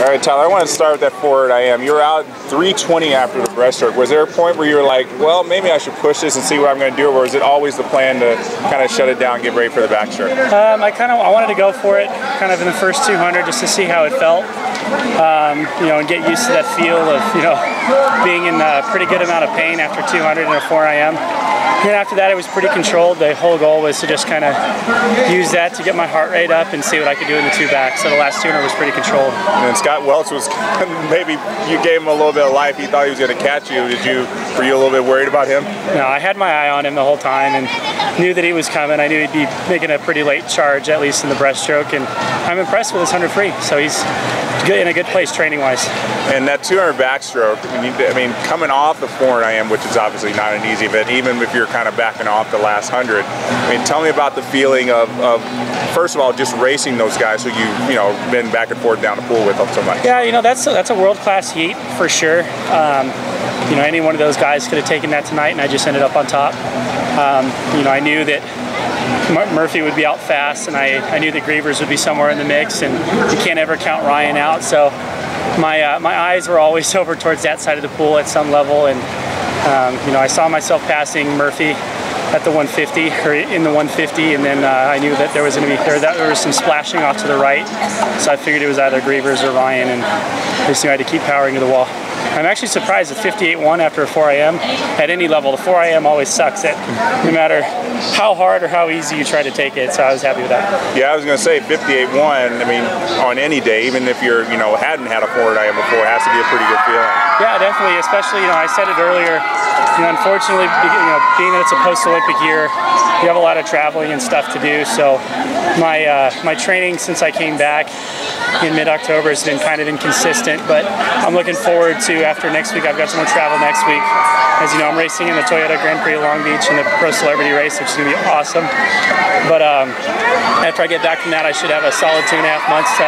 All right, Tyler, I want to start with that forward IM. You were out 320 after the breaststroke. Was there a point where you were like, well, maybe I should push this and see what I'm going to do, or was it always the plan to kind of shut it down and get ready for the backstroke? I wanted to go for it kind of in the first 200 just to see how it felt, and get used to that feel of, being in a pretty good amount of pain after 200 in a 4 IM. And after that, it was pretty controlled. The whole goal was to just kind of use that to get my heart rate up and see what I could do in the 2 back. So the last 200 was pretty controlled. And Scott Welch was maybe you gave him a little bit of life. He thought he was going to catch you. Were you a little bit worried about him? No, I had my eye on him the whole time and knew that he was coming. I knew he'd be making a pretty late charge, at least in the breaststroke. And I'm impressed with his 100 free. So he's good, in a good place training-wise. And that 200 backstroke, I mean, coming off the 4 IM, which is obviously not an easy event, even if you're kind of backing off the last 100. I mean, tell me about the feeling of first of all, just racing those guys who you've been back and forth down the pool with them so much. Yeah, that's a world-class heat for sure. Any one of those guys could have taken that tonight, and I just ended up on top. I knew that Murphy would be out fast, and I knew that Grievers would be somewhere in the mix, and you can't ever count Ryan out. So my eyes were always over towards that side of the pool at some level, and I saw myself passing Murphy at the 150 or in the 150, and then I knew that there was some splashing off to the right, so I figured it was either Grievers or Ryan, and I just knew I had to keep powering to the wall. I'm actually surprised at 58.1 after a 4 IM. At any level, the 4 IM always sucks it, no matter how hard or how easy you try to take it, so I was happy with that. Yeah, I was going to say 58.1, I mean, on any day, even if you're, hadn't had a 4 IM before, it has to be a pretty good feeling. Yeah, definitely, especially, I said it earlier, unfortunately, being that it's a post-Olympic year, you have a lot of traveling and stuff to do, so my training since I came back in mid-October has been kind of inconsistent, but I'm looking forward to, after next week, I've got some more travel next week. As you know, I'm racing in the Toyota Grand Prix of Long Beach in the Pro Celebrity race, which is going to be awesome. But after I get back from that, I should have a solid 2.5 months to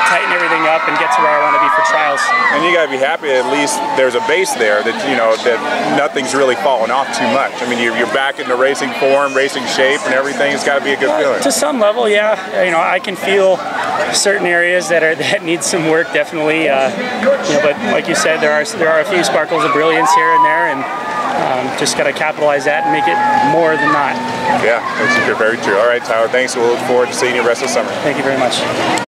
tighten everything up and get to where I want to be for trials. And you got to be happy at least there's a base there that, that nothing's really fallen off too much. I mean, you're back in the racing form, racing shape and everything. It's got to be a good feeling. To some level, yeah. I can feel certain areas that need some work, definitely. But like you said, there are a few sparkles of brilliance here and there, and just got to capitalize that and make it more than not. Yeah, that's very true. All right, Tyler, thanks. We'll look forward to seeing you the rest of the summer. Thank you very much.